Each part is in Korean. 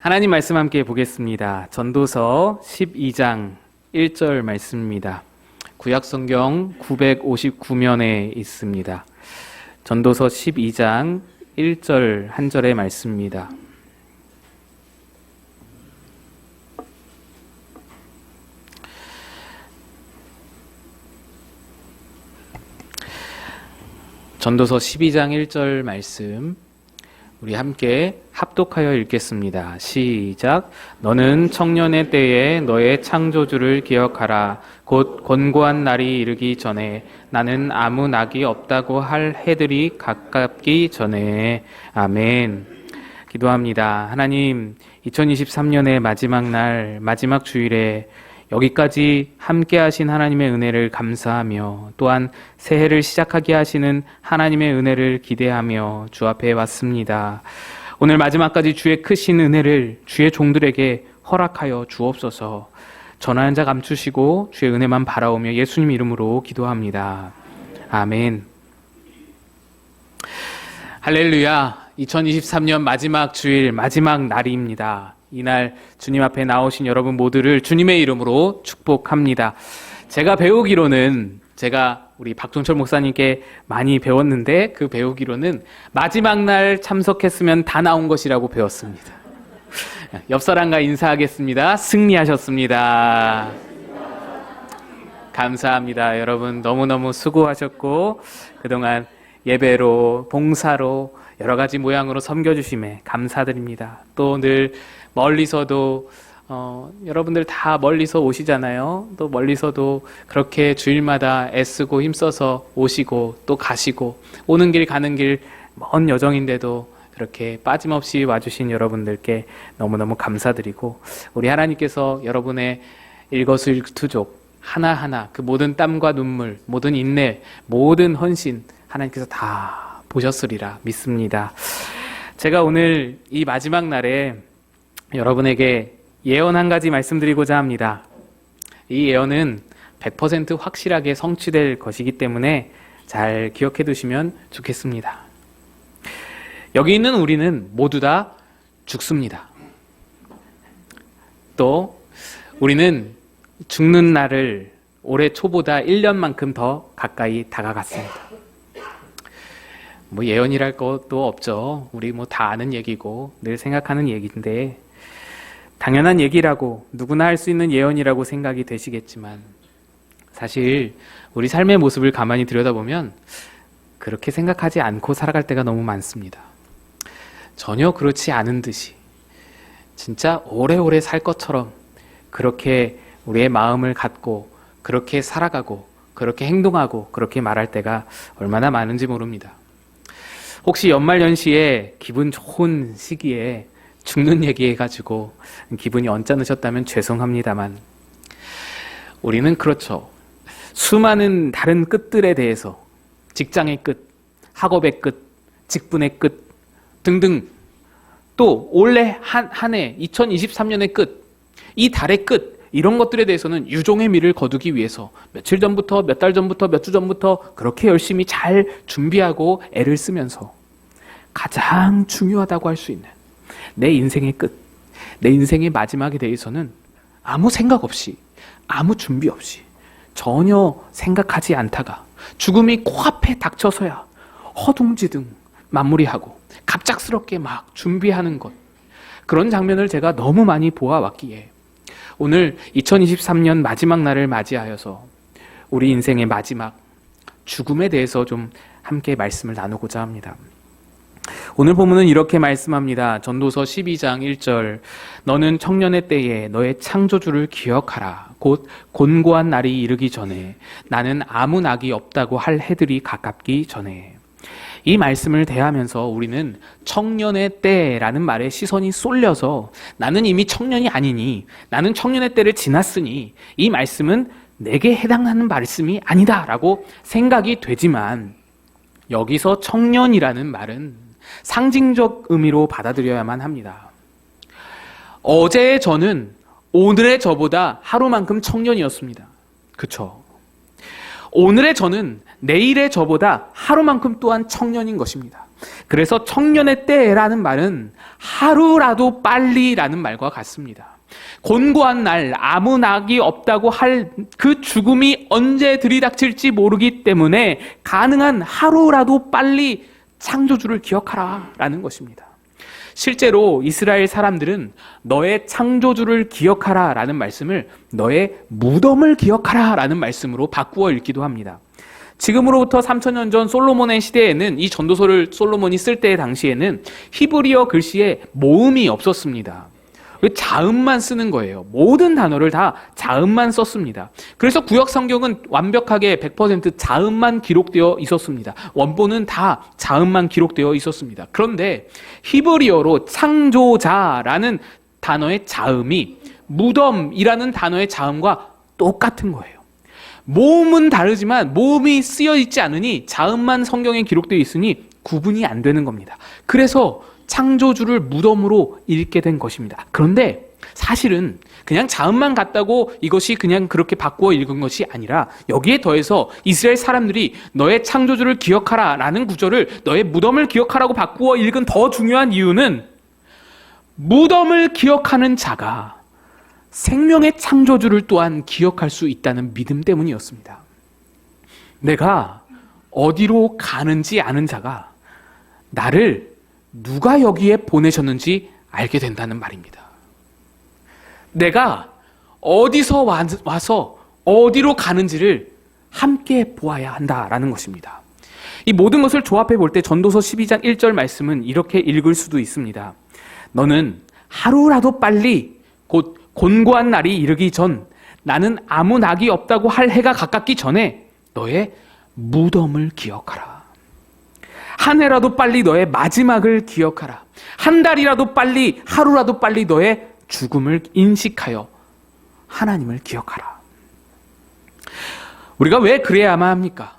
하나님 말씀 함께 보겠습니다. 전도서 12장 1절 말씀입니다. 구약성경 959면에 있습니다. 전도서 12장 1절 한 절의 말씀입니다. 전도서 12장 1절 말씀 우리 함께 합독하여 읽겠습니다. 시작. 너는 청년의 때에 너의 창조주를 기억하라. 곧 곤고한 날이 이르기 전에 나는 아무 낙이 없다고 할 해들이 가깝기 전에. 아멘. 기도합니다. 하나님, 2023년의 마지막 날, 마지막 주일에 여기까지 함께 하신 하나님의 은혜를 감사하며 또한 새해를 시작하게 하시는 하나님의 은혜를 기대하며 주 앞에 왔습니다. 오늘 마지막까지 주의 크신 은혜를 주의 종들에게 허락하여 주옵소서. 전하는 자 감추시고 주의 은혜만 바라오며 예수님 이름으로 기도합니다. 아멘. 할렐루야. 2023년 마지막 주일, 마지막 날입니다. 이날 주님 앞에 나오신 여러분 모두를 주님의 이름으로 축복합니다. 제가 배우기로는 우리 박종철 목사님께 많이 배웠는데 그 배우기로는 마지막 날 참석했으면 다 나온 것이라고 배웠습니다. 옆 사람과 인사하겠습니다. 승리하셨습니다. 감사합니다. 여러분 너무너무 수고하셨고 그동안 예배로 봉사로 여러 가지 모양으로 섬겨주심에 감사드립니다. 또 늘 멀리서도 여러분들 다 멀리서 오시잖아요. 또 멀리서도 그렇게 주일마다 애쓰고 힘써서 오시고 또 가시고 오는 길 가는 길 먼 여정인데도 그렇게 빠짐없이 와주신 여러분들께 너무너무 감사드리고 우리 하나님께서 여러분의 일거수일투족 하나하나 그 모든 땀과 눈물, 모든 인내, 모든 헌신 하나님께서 다 보셨으리라 믿습니다. 제가 오늘 이 마지막 날에 여러분에게 예언 한 가지 말씀드리고자 합니다. 이 예언은 100% 확실하게 성취될 것이기 때문에 잘 기억해 두시면 좋겠습니다. 여기 있는 우리는 모두 다 죽습니다. 또 우리는 죽는 날을 올해 초보다 1년만큼 더 가까이 다가갔습니다. 예언이랄 것도 없죠. 우리 다 아는 얘기고 늘 생각하는 얘기인데 당연한 얘기라고 누구나 할 수 있는 예언이라고 생각이 되시겠지만 사실 우리 삶의 모습을 가만히 들여다보면 그렇게 생각하지 않고 살아갈 때가 너무 많습니다. 전혀 그렇지 않은 듯이 진짜 오래오래 살 것처럼 그렇게 우리의 마음을 갖고 그렇게 살아가고 그렇게 행동하고 그렇게 말할 때가 얼마나 많은지 모릅니다. 혹시 연말연시에 기분 좋은 시기에 죽는 얘기해가지고 기분이 언짢으셨다면 죄송합니다만 우리는 그렇죠. 수많은 다른 끝들에 대해서 직장의 끝, 학업의 끝, 직분의 끝 등등 또 올해 한 해 2023년의 끝, 이 달의 끝 이런 것들에 대해서는 유종의 미를 거두기 위해서 며칠 전부터 몇 달 전부터 몇 주 전부터 그렇게 열심히 잘 준비하고 애를 쓰면서 가장 중요하다고 할 수 있는 내 인생의 끝, 내 인생의 마지막에 대해서는 아무 생각 없이 아무 준비 없이 전혀 생각하지 않다가 죽음이 코앞에 닥쳐서야 허둥지둥 마무리하고 갑작스럽게 막 준비하는 것 그런 장면을 제가 너무 많이 보아왔기에 오늘 2023년 마지막 날을 맞이하여서 우리 인생의 마지막 죽음에 대해서 좀 함께 말씀을 나누고자 합니다. 오늘 본문은 이렇게 말씀합니다. 전도서 12장 1절 너는 청년의 때에 너의 창조주를 기억하라. 곧 곤고한 날이 이르기 전에 나는 아무 낙이 없다고 할 해들이 가깝기 전에. 이 말씀을 대하면서 우리는 청년의 때라는 말에 시선이 쏠려서 나는 이미 청년이 아니니 나는 청년의 때를 지났으니 이 말씀은 내게 해당하는 말씀이 아니다 라고 생각이 되지만 여기서 청년이라는 말은 상징적 의미로 받아들여야만 합니다. 어제의 저는 오늘의 저보다 하루만큼 청년이었습니다. 그쵸? 오늘의 저는 내일의 저보다 하루만큼 또한 청년인 것입니다. 그래서 청년의 때라는 말은 하루라도 빨리라는 말과 같습니다. 곤고한 날, 아무 낙이 없다고 할 그 죽음이 언제 들이닥칠지 모르기 때문에 가능한 하루라도 빨리 창조주를 기억하라 라는 것입니다. 실제로 이스라엘 사람들은 너의 창조주를 기억하라 라는 말씀을 너의 무덤을 기억하라 라는 말씀으로 바꾸어 읽기도 합니다. 지금으로부터 3000년 전 솔로몬의 시대에는 이 전도서를 솔로몬이 쓸 때 당시에는 히브리어 글씨에 모음이 없었습니다. 자음만 쓰는 거예요. 모든 단어를 다 자음만 썼습니다. 그래서 구약 성경은 완벽하게 100% 자음만 기록되어 있었습니다. 원본은 다 자음만 기록되어 있었습니다. 그런데 히브리어로 창조자라는 단어의 자음이 무덤이라는 단어의 자음과 똑같은 거예요. 모음은 다르지만 모음이 쓰여 있지 않으니 자음만 성경에 기록되어 있으니 구분이 안 되는 겁니다. 그래서 창조주를 무덤으로 읽게 된 것입니다. 그런데 사실은 그냥 자음만 같다고 이것이 그냥 그렇게 바꾸어 읽은 것이 아니라 여기에 더해서 이스라엘 사람들이 너의 창조주를 기억하라 라는 구절을 너의 무덤을 기억하라고 바꾸어 읽은 더 중요한 이유는 무덤을 기억하는 자가 생명의 창조주를 또한 기억할 수 있다는 믿음 때문이었습니다. 내가 어디로 가는지 아는 자가 나를 누가 여기에 보내셨는지 알게 된다는 말입니다. 내가 어디서 와서 어디로 가는지를 함께 보아야 한다라는 것입니다. 이 모든 것을 조합해 볼 때 전도서 12장 1절 말씀은 이렇게 읽을 수도 있습니다. 너는 하루라도 빨리 곧 곤고한 날이 이르기 전 나는 아무 낙이 없다고 할 해가 가깝기 전에 너의 무덤을 기억하라. 한 해라도 빨리 너의 마지막을 기억하라. 한 달이라도 빨리, 하루라도 빨리 너의 죽음을 인식하여 하나님을 기억하라. 우리가 왜 그래야만 합니까?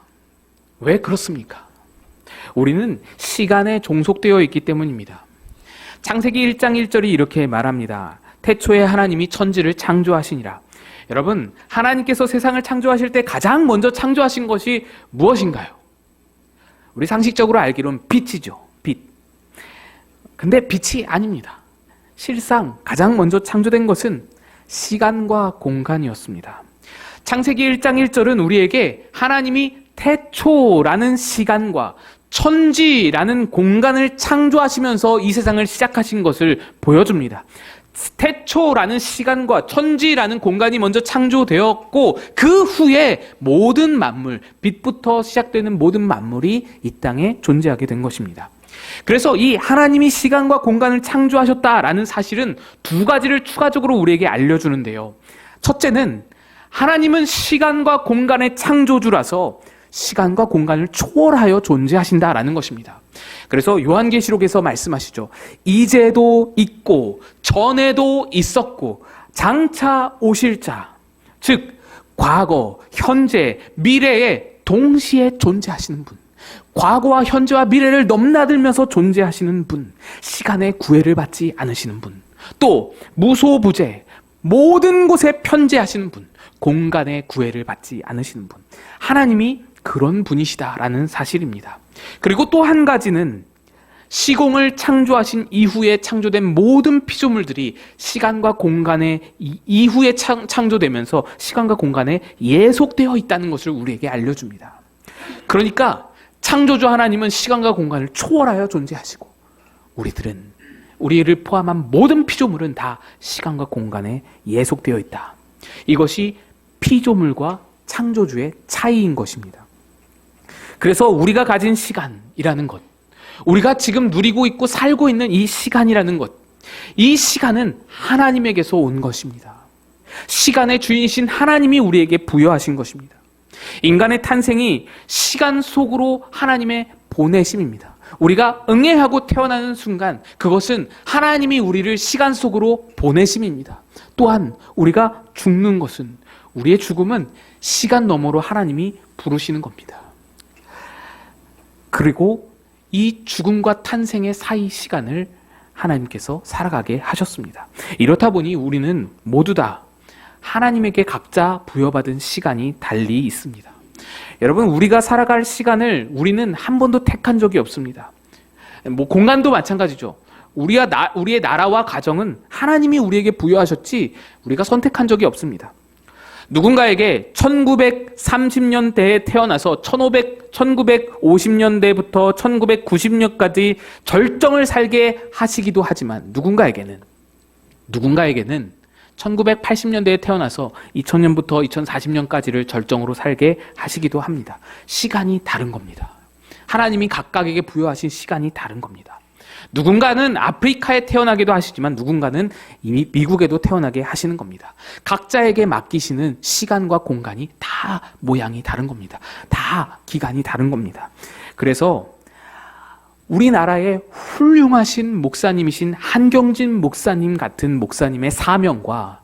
왜 그렇습니까? 우리는 시간에 종속되어 있기 때문입니다. 창세기 1장 1절이 이렇게 말합니다. 태초에 하나님이 천지를 창조하시니라. 여러분, 하나님께서 세상을 창조하실 때 가장 먼저 창조하신 것이 무엇인가요? 우리 상식적으로 알기로는 빛이죠. 빛. 근데 빛이 아닙니다. 실상 가장 먼저 창조된 것은 시간과 공간이었습니다. 창세기 1장 1절은 우리에게 하나님이 태초라는 시간과 천지라는 공간을 창조하시면서 이 세상을 시작하신 것을 보여줍니다. 태초라는 시간과 천지라는 공간이 먼저 창조되었고 그 후에 모든 만물, 빛부터 시작되는 모든 만물이 이 땅에 존재하게 된 것입니다. 그래서 이 하나님이 시간과 공간을 창조하셨다라는 사실은 두 가지를 추가적으로 우리에게 알려주는데요. 첫째는 하나님은 시간과 공간의 창조주라서 시간과 공간을 초월하여 존재하신다라는 것입니다. 그래서 요한계시록에서 말씀하시죠. 이제도 있고 전에도 있었고 장차 오실 자, 즉 과거, 현재, 미래에 동시에 존재하시는 분, 과거와 현재와 미래를 넘나들면서 존재하시는 분, 시간의 구애를 받지 않으시는 분, 또 무소부재, 모든 곳에 편재하시는 분, 공간의 구애를 받지 않으시는 분, 하나님이 그런 분이시다라는 사실입니다. 그리고 또 한 가지는 시공을 창조하신 이후에 창조된 모든 피조물들이 시간과 공간에 이후에 창조되면서 시간과 공간에 예속되어 있다는 것을 우리에게 알려줍니다. 그러니까 창조주 하나님은 시간과 공간을 초월하여 존재하시고 우리를 포함한 모든 피조물은 다 시간과 공간에 예속되어 있다. 이것이 피조물과 창조주의 차이인 것입니다. 그래서 우리가 가진 시간이라는 것, 우리가 지금 누리고 있고 살고 있는 이 시간이라는 것, 이 시간은 하나님에게서 온 것입니다. 시간의 주인이신 하나님이 우리에게 부여하신 것입니다. 인간의 탄생이 시간 속으로 하나님의 보내심입니다. 우리가 응애하고 태어나는 순간 그것은 하나님이 우리를 시간 속으로 보내심입니다. 또한 우리가 죽는 것은, 우리의 죽음은 시간 너머로 하나님이 부르시는 겁니다. 그리고 이 죽음과 탄생의 사이 시간을 하나님께서 살아가게 하셨습니다. 이렇다 보니 우리는 모두 다 하나님에게 각자 부여받은 시간이 달리 있습니다. 여러분, 우리가 살아갈 시간을 우리는 한 번도 택한 적이 없습니다. 뭐 공간도 마찬가지죠. 우리의 나라와 가정은 하나님이 우리에게 부여하셨지 우리가 선택한 적이 없습니다. 누군가에게 1930년대에 태어나서 1950년대부터 1990년까지 절정을 살게 하시기도 하지만 누군가에게는 1980년대에 태어나서 2000년부터 2040년까지를 절정으로 살게 하시기도 합니다. 시간이 다른 겁니다. 하나님이 각각에게 부여하신 시간이 다른 겁니다. 누군가는 아프리카에 태어나기도 하시지만 누군가는 이미 미국에도 태어나게 하시는 겁니다. 각자에게 맡기시는 시간과 공간이 다 모양이 다른 겁니다. 다 기간이 다른 겁니다. 그래서 우리나라의 훌륭하신 목사님이신 한경진 목사님 같은 목사님의 사명과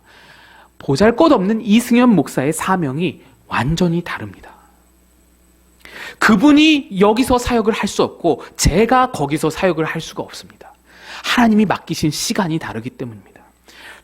보잘것없는 이승현 목사의 사명이 완전히 다릅니다. 그분이 여기서 사역을 할 수 없고 제가 거기서 사역을 할 수가 없습니다. 하나님이 맡기신 시간이 다르기 때문입니다.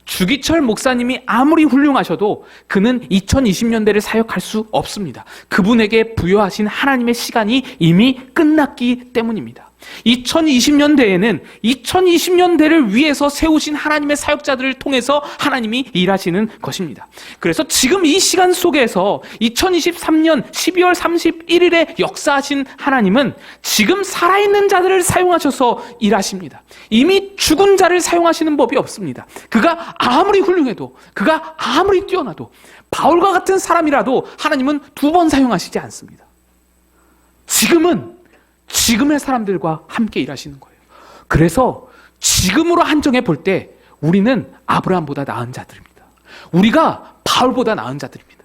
주기철 목사님이 아무리 훌륭하셔도 그는 2020년대를 사역할 수 없습니다. 그분에게 부여하신 하나님의 시간이 이미 끝났기 때문입니다. 2020년대에는 2020년대를 위해서 세우신 하나님의 사역자들을 통해서 하나님이 일하시는 것입니다. 그래서 지금 이 시간 속에서 2023년 12월 31일에 역사하신 하나님은 지금 살아있는 자들을 사용하셔서 일하십니다. 이미 죽은 자를 사용하시는 법이 없습니다. 그가 아무리 훌륭해도, 그가 아무리 뛰어나도, 바울과 같은 사람이라도 하나님은 2번 사용하시지 않습니다. 지금의 사람들과 함께 일하시는 거예요. 그래서 지금으로 한정해 볼 때 우리는 아브라함보다 나은 자들입니다. 우리가 바울보다 나은 자들입니다.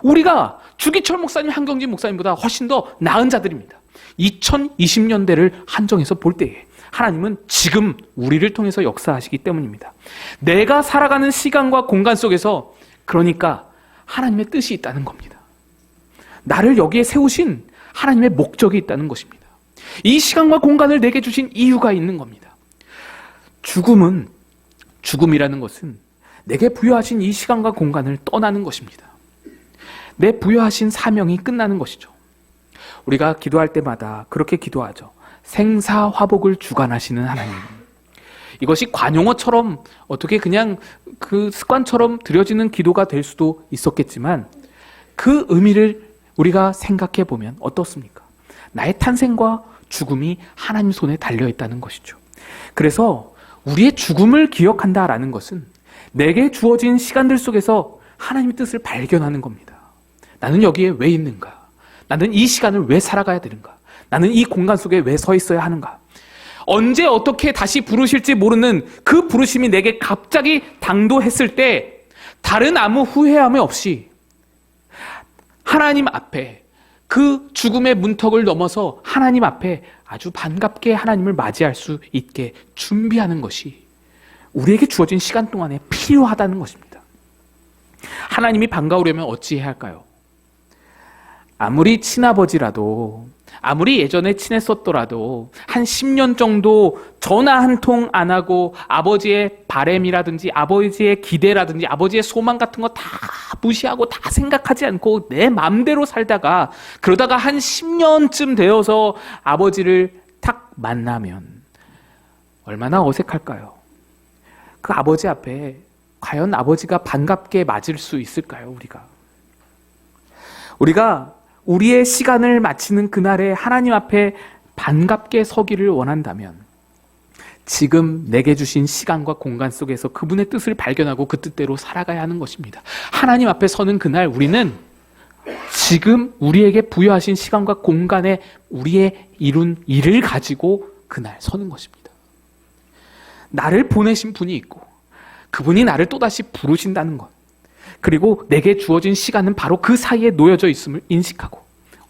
우리가 주기철 목사님, 한경진 목사님보다 훨씬 더 나은 자들입니다. 2020년대를 한정해서 볼 때에 하나님은 지금 우리를 통해서 역사하시기 때문입니다. 내가 살아가는 시간과 공간 속에서 그러니까 하나님의 뜻이 있다는 겁니다. 나를 여기에 세우신 하나님의 목적이 있다는 것입니다. 이 시간과 공간을 내게 주신 이유가 있는 겁니다. 죽음이라는 것은 내게 부여하신 이 시간과 공간을 떠나는 것입니다. 내 부여하신 사명이 끝나는 것이죠. 우리가 기도할 때마다 그렇게 기도하죠. 생사화복을 주관하시는 하나님. 이것이 관용어처럼 어떻게 그냥 그 습관처럼 드려지는 기도가 될 수도 있었겠지만 그 의미를 우리가 생각해 보면 어떻습니까? 나의 탄생과 죽음이 하나님 손에 달려있다는 것이죠. 그래서 우리의 죽음을 기억한다라는 것은 내게 주어진 시간들 속에서 하나님의 뜻을 발견하는 겁니다. 나는 여기에 왜 있는가? 나는 이 시간을 왜 살아가야 되는가? 나는 이 공간 속에 왜 서 있어야 하는가? 언제 어떻게 다시 부르실지 모르는 그 부르심이 내게 갑자기 당도했을 때 다른 아무 후회함이 없이 하나님 앞에 그 죽음의 문턱을 넘어서 하나님 앞에 아주 반갑게 하나님을 맞이할 수 있게 준비하는 것이 우리에게 주어진 시간 동안에 필요하다는 것입니다. 하나님이 반가우려면 어찌해야 할까요? 아무리 친아버지라도, 아무리 예전에 친했었더라도 한 10년 정도 전화 한 통 안 하고 아버지의 바램이라든지 아버지의 기대라든지 아버지의 소망 같은 거 다 무시하고 다 생각하지 않고 내 맘대로 살다가 그러다가 한 10년쯤 되어서 아버지를 딱 만나면 얼마나 어색할까요? 그 아버지 앞에 과연 아버지가 반갑게 맞을 수 있을까요? 우리가 우리의 시간을 마치는 그날에 하나님 앞에 반갑게 서기를 원한다면 지금 내게 주신 시간과 공간 속에서 그분의 뜻을 발견하고 그 뜻대로 살아가야 하는 것입니다. 하나님 앞에 서는 그날 우리는 지금 우리에게 부여하신 시간과 공간에 우리의 이룬 일을 가지고 그날 서는 것입니다. 나를 보내신 분이 있고 그분이 나를 또다시 부르신다는 것, 그리고 내게 주어진 시간은 바로 그 사이에 놓여져 있음을 인식하고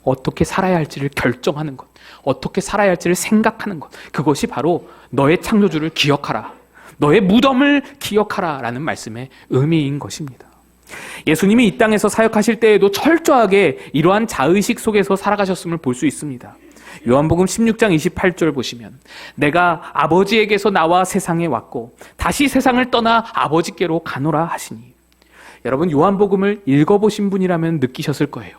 어떻게 살아야 할지를 결정하는 것, 어떻게 살아야 할지를 생각하는 것, 그것이 바로 너의 창조주를 기억하라, 너의 무덤을 기억하라 라는 말씀의 의미인 것입니다. 예수님이 이 땅에서 사역하실 때에도 철저하게 이러한 자의식 속에서 살아가셨음을 볼 수 있습니다. 요한복음 16장 28절 보시면 내가 아버지에게서 나와 세상에 왔고 다시 세상을 떠나 아버지께로 가노라 하시니, 여러분 요한복음을 읽어보신 분이라면 느끼셨을 거예요.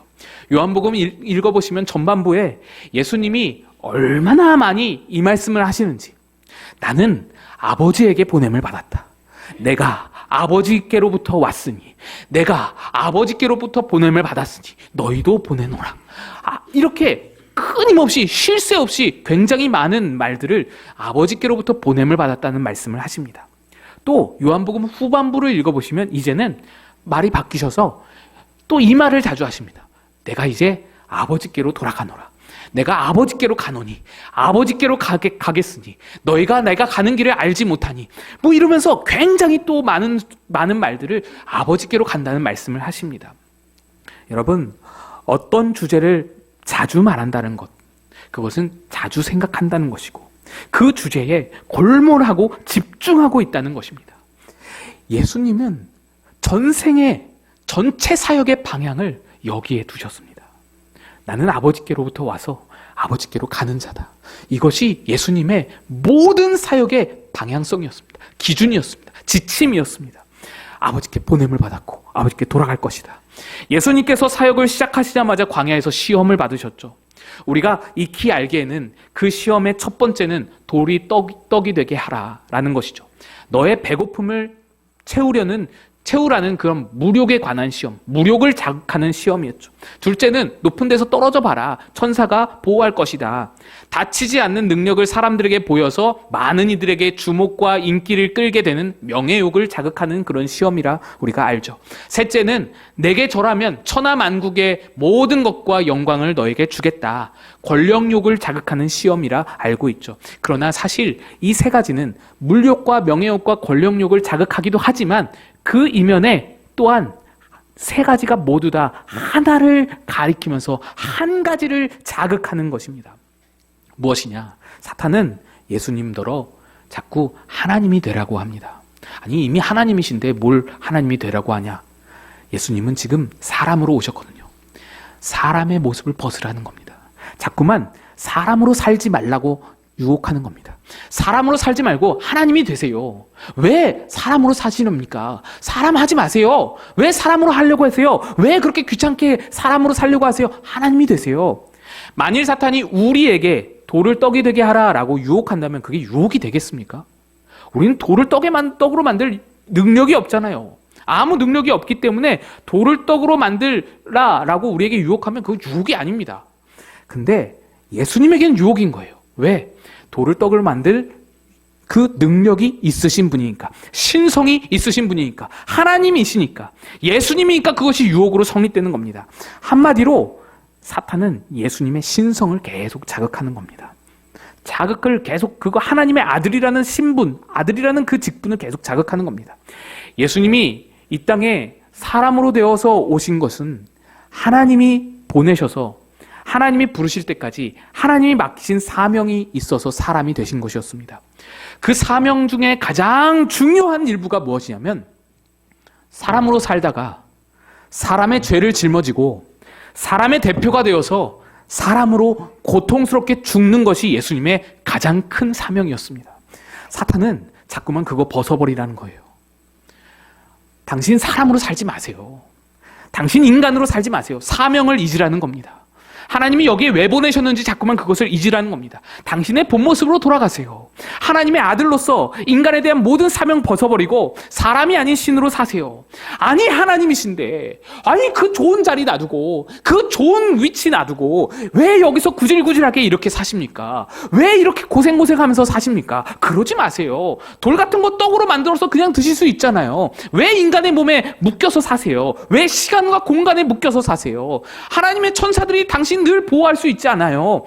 요한복음 읽어보시면 전반부에 예수님이 얼마나 많이 이 말씀을 하시는지, 나는 아버지에게 보냄을 받았다. 내가 아버지께로부터 왔으니, 내가 아버지께로부터 보냄을 받았으니 너희도 보내노라. 이렇게 끊임없이 쉴 새 없이 굉장히 많은 말들을 아버지께로부터 보냄을 받았다는 말씀을 하십니다. 또 요한복음 후반부를 읽어보시면 이제는 말이 바뀌셔서 또 이 말을 자주 하십니다. 내가 이제 아버지께로 돌아가노라. 내가 아버지께로 가노니 아버지께로 가겠으니 너희가 내가 가는 길을 알지 못하니, 뭐 이러면서 굉장히 또 많은 말들을 아버지께로 간다는 말씀을 하십니다. 여러분, 어떤 주제를 자주 말한다는 것, 그것은 자주 생각한다는 것이고 그 주제에 골몰하고 집중하고 있다는 것입니다. 예수님은 전생의 전체 사역의 방향을 여기에 두셨습니다. 나는 아버지께로부터 와서 아버지께로 가는 자다. 이것이 예수님의 모든 사역의 방향성이었습니다. 기준이었습니다. 지침이었습니다. 아버지께 보냄을 받았고 아버지께 돌아갈 것이다. 예수님께서 사역을 시작하시자마자 광야에서 시험을 받으셨죠. 우리가 익히 알기에는 그 시험의 첫 번째는 돌이 떡이 되게 하라라는 것이죠. 너의 배고픔을 채우라는 그런 무력에 관한 시험, 무력을 자극하는 시험이었죠. 둘째는 높은 데서 떨어져 봐라. 천사가 보호할 것이다. 다치지 않는 능력을 사람들에게 보여서 많은 이들에게 주목과 인기를 끌게 되는 명예욕을 자극하는 그런 시험이라 우리가 알죠. 셋째는 내게 절하면 천하만국의 모든 것과 영광을 너에게 주겠다. 권력욕을 자극하는 시험이라 알고 있죠. 그러나 사실 이 세 가지는 물욕과 명예욕과 권력욕을 자극하기도 하지만 그 이면에 또한 세 가지가 모두 다 하나를 가리키면서 한 가지를 자극하는 것입니다. 무엇이냐? 사탄은 예수님더러 자꾸 하나님이 되라고 합니다. 아니, 이미 하나님이신데 뭘 하나님이 되라고 하냐? 예수님은 지금 사람으로 오셨거든요. 사람의 모습을 벗으라는 겁니다. 자꾸만 사람으로 살지 말라고 유혹하는 겁니다. 사람으로 살지 말고 하나님이 되세요. 왜 사람으로 사시렵니까? 사람 하지 마세요. 왜 사람으로 하려고 하세요? 왜 그렇게 귀찮게 사람으로 살려고 하세요? 하나님이 되세요. 만일 사탄이 우리에게 돌을 떡이 되게 하라라고 유혹한다면 그게 유혹이 되겠습니까? 우리는 돌을 떡으로 만들 능력이 없잖아요. 아무 능력이 없기 때문에 돌을 떡으로 만들라라고 우리에게 유혹하면 그건 유혹이 아닙니다. 근데 예수님에게는 유혹인 거예요. 왜? 돌을 떡을 만들 그 능력이 있으신 분이니까, 신성이 있으신 분이니까, 하나님이시니까, 예수님이니까 그것이 유혹으로 성립되는 겁니다. 한마디로 사탄은 예수님의 신성을 계속 자극하는 겁니다. 자극을 계속, 그거 하나님의 아들이라는 신분, 아들이라는 그 직분을 계속 자극하는 겁니다. 예수님이 이 땅에 사람으로 되어서 오신 것은 하나님이 보내셔서 하나님이 부르실 때까지 하나님이 맡기신 사명이 있어서 사람이 되신 것이었습니다. 그 사명 중에 가장 중요한 일부가 무엇이냐면 사람으로 살다가 사람의 죄를 짊어지고 사람의 대표가 되어서 사람으로 고통스럽게 죽는 것이 예수님의 가장 큰 사명이었습니다. 사탄은 자꾸만 그거 벗어버리라는 거예요. 당신 사람으로 살지 마세요. 당신 인간으로 살지 마세요. 사명을 잊으라는 겁니다. 하나님이 여기에 왜 보내셨는지 자꾸만 그것을 잊으라는 겁니다. 당신의 본 모습으로 돌아가세요. 하나님의 아들로서 인간에 대한 모든 사명 벗어버리고 사람이 아닌 신으로 사세요. 아니, 하나님이신데, 아니, 그 좋은 자리 놔두고, 그 좋은 위치 놔두고, 왜 여기서 구질구질하게 이렇게 사십니까? 왜 이렇게 고생하면서 사십니까? 그러지 마세요. 돌 같은 거 떡으로 만들어서 그냥 드실 수 있잖아요. 왜 인간의 몸에 묶여서 사세요? 왜 시간과 공간에 묶여서 사세요? 하나님의 천사들이 당신 늘 보호할 수 있지 않아요?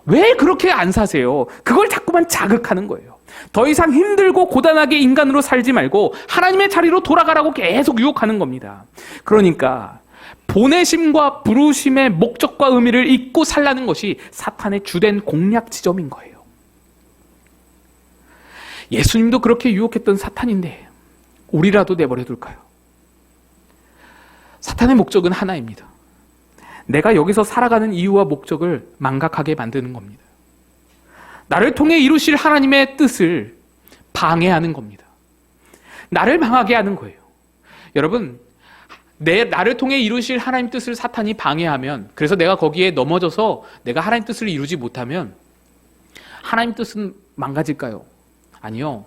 왜 그렇게 안 사세요? 그걸 자꾸만 자극하는 거예요. 더 이상 힘들고 고단하게 인간으로 살지 말고 하나님의 자리로 돌아가라고 계속 유혹하는 겁니다. 그러니까 보내심과 부르심의 목적과 의미를 잊고 살라는 것이 사탄의 주된 공략 지점인 거예요. 예수님도 그렇게 유혹했던 사탄인데 우리라도 내버려둘까요? 사탄의 목적은 하나입니다. 내가 여기서 살아가는 이유와 목적을 망각하게 만드는 겁니다. 나를 통해 이루실 하나님의 뜻을 방해하는 겁니다. 나를 망하게 하는 거예요. 여러분, 나를 통해 이루실 하나님 뜻을 사탄이 방해하면, 그래서 내가 거기에 넘어져서 내가 하나님 뜻을 이루지 못하면 하나님 뜻은 망가질까요? 아니요.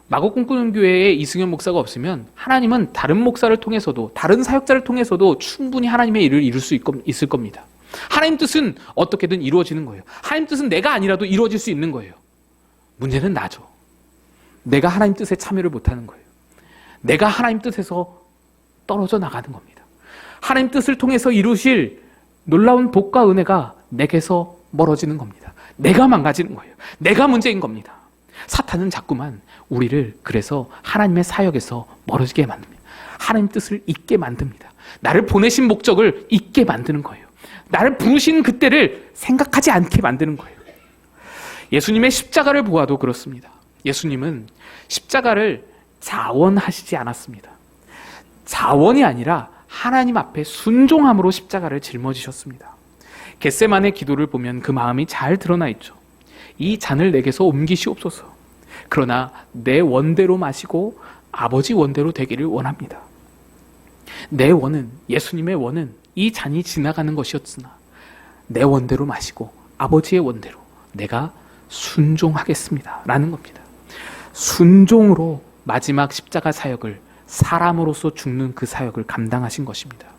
마곡 꿈꾸는 교회에 이승현 목사가 없으면 하나님은 다른 목사를 통해서도, 다른 사역자를 통해서도 충분히 하나님의 일을 이룰 수 있을 겁니다. 하나님 뜻은 어떻게든 이루어지는 거예요. 하나님 뜻은 내가 아니라도 이루어질 수 있는 거예요. 문제는 나죠. 내가 하나님 뜻에 참여를 못하는 거예요. 내가 하나님 뜻에서 떨어져 나가는 겁니다. 하나님 뜻을 통해서 이루실 놀라운 복과 은혜가 내게서 멀어지는 겁니다. 내가 망가지는 거예요. 내가 문제인 겁니다. 사탄은 자꾸만 우리를 그래서 하나님의 사역에서 멀어지게 만듭니다. 하나님 뜻을 잊게 만듭니다. 나를 보내신 목적을 잊게 만드는 거예요. 나를 부르신 그때를 생각하지 않게 만드는 거예요. 예수님의 십자가를 보아도 그렇습니다. 예수님은 십자가를 자원하시지 않았습니다. 자원이 아니라 하나님 앞에 순종함으로 십자가를 짊어지셨습니다. 겟세마네 기도를 보면 그 마음이 잘 드러나 있죠. 이 잔을 내게서 옮기시옵소서. 그러나 내 원대로 마시고 아버지 원대로 되기를 원합니다. 내 원은, 예수님의 원은 이 잔이 지나가는 것이었으나 내 원대로 마시고 아버지의 원대로 내가 순종하겠습니다 라는 겁니다. 순종으로 마지막 십자가 사역을, 사람으로서 죽는 그 사역을 감당하신 것입니다.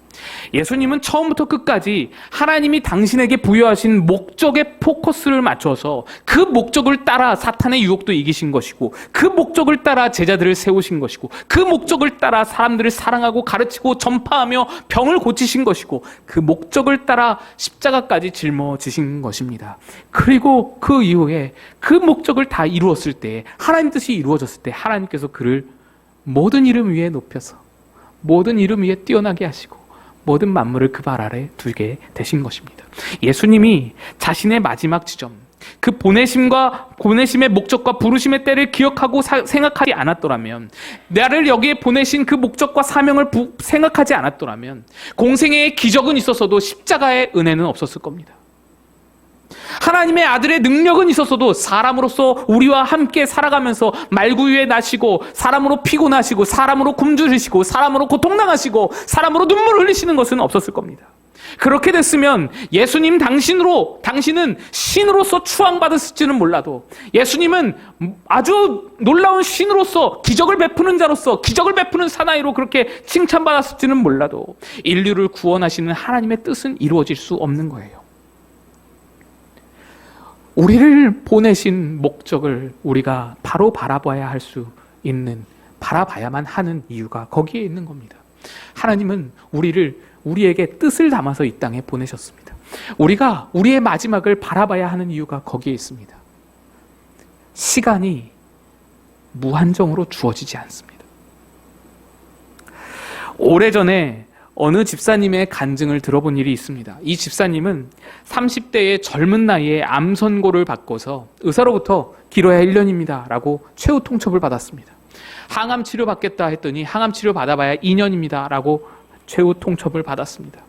예수님은 처음부터 끝까지 하나님이 당신에게 부여하신 목적에 포커스를 맞춰서 그 목적을 따라 사탄의 유혹도 이기신 것이고, 그 목적을 따라 제자들을 세우신 것이고, 그 목적을 따라 사람들을 사랑하고 가르치고 전파하며 병을 고치신 것이고, 그 목적을 따라 십자가까지 짊어지신 것입니다. 그리고 그 이후에 그 목적을 다 이루었을 때, 하나님 뜻이 이루어졌을 때 하나님께서 그를 모든 이름 위에 높여서 모든 이름 위에 뛰어나게 하시고 모든 만물을 그 발 아래 두게 되신 것입니다. 예수님이 자신의 마지막 지점, 그 보내심의 목적과 부르심의 때를 기억하고 생각하지 않았더라면, 나를 여기에 보내신 그 목적과 사명을 생각하지 않았더라면 공생애의 기적은 있었어도 십자가의 은혜는 없었을 겁니다. 하나님의 아들의 능력은 있었어도 사람으로서 우리와 함께 살아가면서 말구유에 나시고, 사람으로 피곤하시고, 사람으로 굶주리시고, 사람으로 고통당하시고, 사람으로 눈물을 흘리시는 것은 없었을 겁니다. 그렇게 됐으면 예수님 당신은 신으로서 추앙받았을지는 몰라도, 예수님은 아주 놀라운 신으로서 기적을 베푸는 자로서, 기적을 베푸는 사나이로 그렇게 칭찬받았을지는 몰라도 인류를 구원하시는 하나님의 뜻은 이루어질 수 없는 거예요. 우리를 보내신 목적을 우리가 바로 바라봐야 할 수 있는, 바라봐야만 하는 이유가 거기에 있는 겁니다. 하나님은 우리에게 뜻을 담아서 이 땅에 보내셨습니다. 우리가 우리의 마지막을 바라봐야 하는 이유가 거기에 있습니다. 시간이 무한정으로 주어지지 않습니다. 오래전에 어느 집사님의 간증을 들어본 일이 있습니다. 이 집사님은 30대의 젊은 나이에 암 선고를 받고서 의사로부터 길어야 1년입니다 라고 최후 통첩을 받았습니다. 항암 치료 받겠다 했더니 항암 치료 받아봐야 2년입니다 라고 최후 통첩을 받았습니다.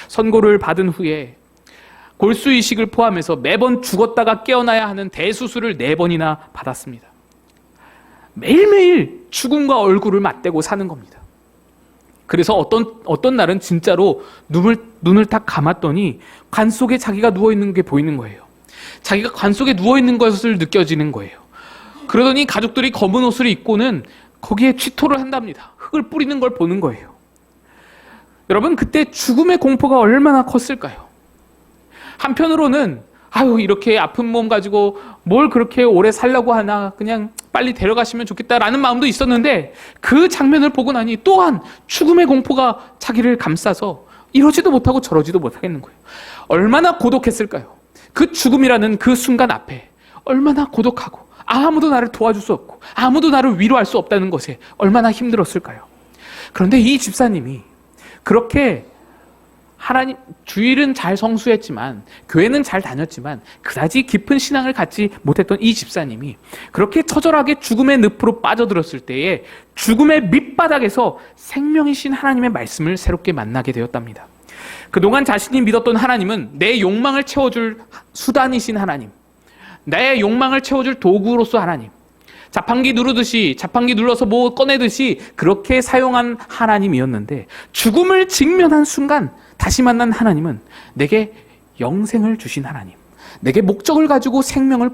선고를 받은 후에 골수 이식을 포함해서 매번 죽었다가 깨어나야 하는 대수술을 4번이나 받았습니다. 매일매일 죽음과 얼굴을 맞대고 사는 겁니다. 그래서 어떤 날은 진짜로 눈을 딱 감았더니 관 속에 자기가 누워있는 게 보이는 거예요. 자기가 관 속에 누워있는 것을 느껴지는 거예요. 그러더니 가족들이 검은 옷을 입고는 거기에 취토를 한답니다. 흙을 뿌리는 걸 보는 거예요. 여러분, 그때 죽음의 공포가 얼마나 컸을까요? 한편으로는 이렇게 아픈 몸 가지고 뭘 그렇게 오래 살려고 하나, 그냥 빨리 데려가시면 좋겠다라는 마음도 있었는데, 그 장면을 보고 나니 또한 죽음의 공포가 자기를 감싸서 이러지도 못하고 저러지도 못하겠는 거예요. 얼마나 고독했을까요? 그 죽음이라는 그 순간 앞에 얼마나 고독하고 아무도 나를 도와줄 수 없고 아무도 나를 위로할 수 없다는 것에 얼마나 힘들었을까요? 그런데 이 집사님이 그렇게 하나님, 주일은 잘 성수했지만, 교회는 잘 다녔지만 그다지 깊은 신앙을 갖지 못했던 이 집사님이 그렇게 처절하게 죽음의 늪으로 빠져들었을 때에 죽음의 밑바닥에서 생명이신 하나님의 말씀을 새롭게 만나게 되었답니다. 그동안 자신이 믿었던 하나님은 내 욕망을 채워줄 수단이신 하나님, 내 욕망을 채워줄 도구로서 하나님, 자판기 누르듯이, 자판기 눌러서 뭐 꺼내듯이 그렇게 사용한 하나님이었는데, 죽음을 직면한 순간 다시 만난 하나님은 내게 영생을 주신 하나님, 내게 목적을 가지고 생명을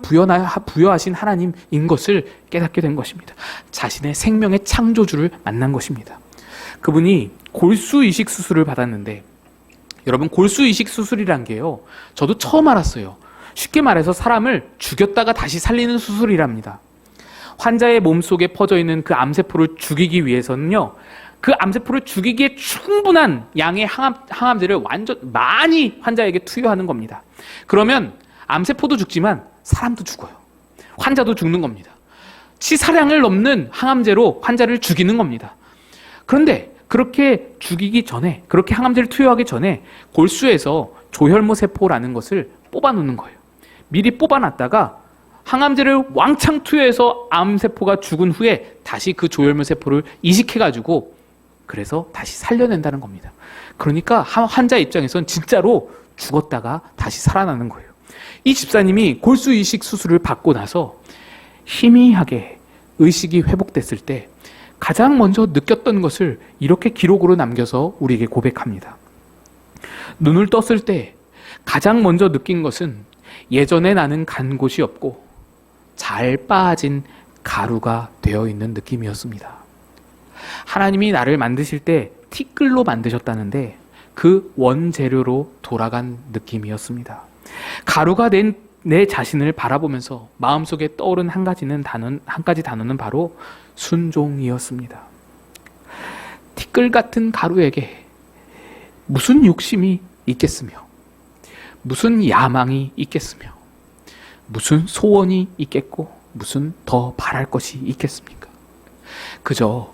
부여하신 하나님인 것을 깨닫게 된 것입니다. 자신의 생명의 창조주를 만난 것입니다. 그분이 골수 이식 수술을 받았는데, 여러분, 골수 이식 수술이란 게요, 저도 처음 알았어요. 쉽게 말해서 사람을 죽였다가 다시 살리는 수술이랍니다. 환자의 몸속에 퍼져 있는 그 암세포를 죽이기 위해서는요, 그 암세포를 죽이기에 충분한 양의 항암제를 완전 많이 환자에게 투여하는 겁니다. 그러면 암세포도 죽지만 사람도 죽어요. 환자도 죽는 겁니다. 치사량을 넘는 항암제로 환자를 죽이는 겁니다. 그런데 그렇게 죽이기 전에, 그렇게 항암제를 투여하기 전에 골수에서 조혈모 세포라는 것을 뽑아놓는 거예요. 미리 뽑아놨다가 항암제를 왕창 투여해서 암세포가 죽은 후에 다시 그 조혈모 세포를 이식해가지고 그래서 다시 살려낸다는 겁니다. 그러니까 환자 입장에선 진짜로 죽었다가 다시 살아나는 거예요. 이 집사님이 골수 이식 수술을 받고 나서 희미하게 의식이 회복됐을 때 가장 먼저 느꼈던 것을 이렇게 기록으로 남겨서 우리에게 고백합니다. 눈을 떴을 때 가장 먼저 느낀 것은 예전에 나는 간 곳이 없고 잘 빠진 가루가 되어 있는 느낌이었습니다. 하나님이 나를 만드실 때 티끌로 만드셨다는데 그 원재료로 돌아간 느낌이었습니다. 가루가 된 내 자신을 바라보면서 마음속에 떠오른 한 가지 단어는 바로 순종이었습니다. 티끌 같은 가루에게 무슨 욕심이 있겠으며, 무슨 야망이 있겠으며, 무슨 소원이 있겠고, 무슨 더 바랄 것이 있겠습니까? 그저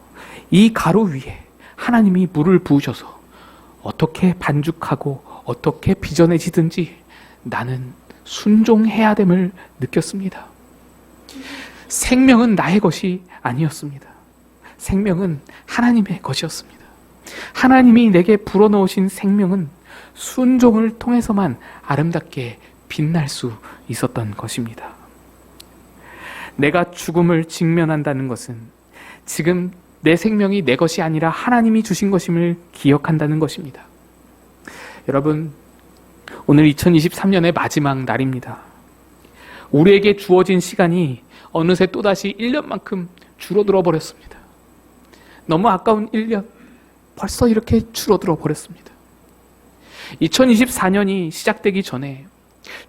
이 가루 위에 하나님이 물을 부으셔서 어떻게 반죽하고 어떻게 빚어내지든지 나는 순종해야 됨을 느꼈습니다. 생명은 나의 것이 아니었습니다. 생명은 하나님의 것이었습니다. 하나님이 내게 불어넣으신 생명은 순종을 통해서만 아름답게 빛날 수 있었던 것입니다. 내가 죽음을 직면한다는 것은 지금 내 생명이 내 것이 아니라 하나님이 주신 것임을 기억한다는 것입니다. 여러분, 오늘 2023년의 마지막 날입니다. 우리에게 주어진 시간이 어느새 또다시 1년만큼 줄어들어 버렸습니다. 너무 아까운 1년, 벌써 이렇게 줄어들어 버렸습니다. 2024년이 시작되기 전에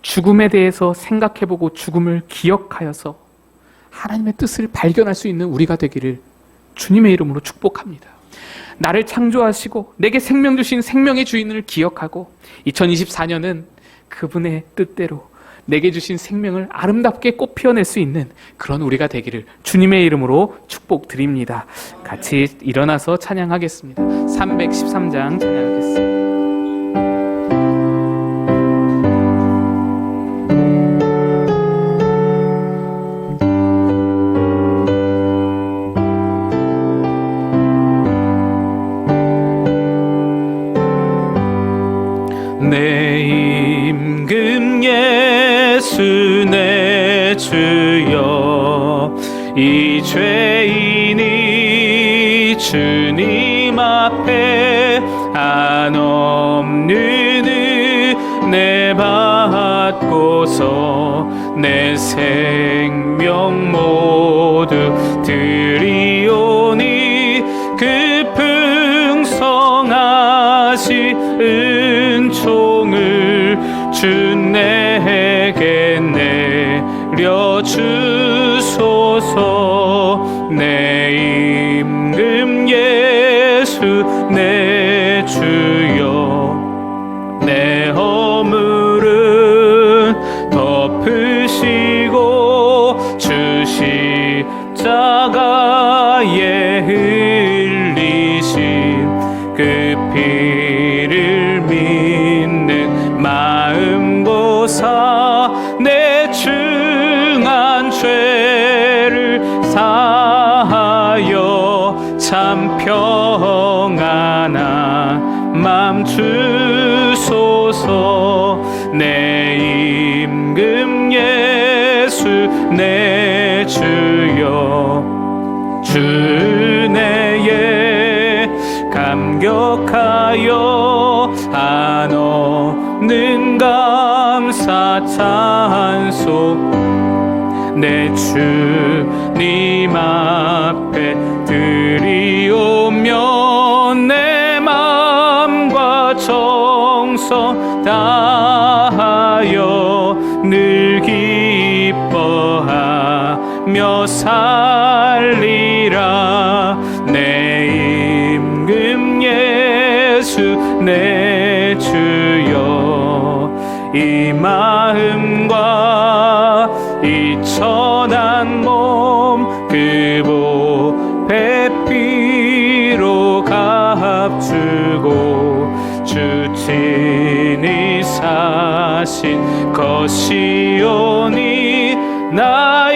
죽음에 대해서 생각해보고 죽음을 기억하여서 하나님의 뜻을 발견할 수 있는 우리가 되기를 주님의 이름으로 축복합니다. 나를 창조하시고 내게 생명 주신 생명의 주인을 기억하고 2024년은 그분의 뜻대로 내게 주신 생명을 아름답게 꽃 피워낼 수 있는 그런 우리가 되기를 주님의 이름으로 축복드립니다. 같이 일어나서 찬양하겠습니다. 313장 찬양하겠습니다. 내 임금 예수 내 주여, 이 죄인이 주님 앞에 한없는 은혜 받고서 내 생명 모두 드리오니 그 풍성하신 은총을 주 내게 내려주소서. 내 임금 예수 내 주여, 내 허물은 덮으시고 주 십자가에 흘리신 그 피를 믿는 마음 고사 내 중한 죄를 사하여 참 평안한 맘 주소서. 내 임금 예수 내 주여 주내에 감격하여 한없는 감사 찬송 내 주님 앞에 드리오며 내 맘과 정성 다하여 늘 기뻐하며 살리라 내 임금 예수 내 주여 이 마음과 이 천한 몸 그 보배 피로 값주고 주 친히 사신 것이오니 나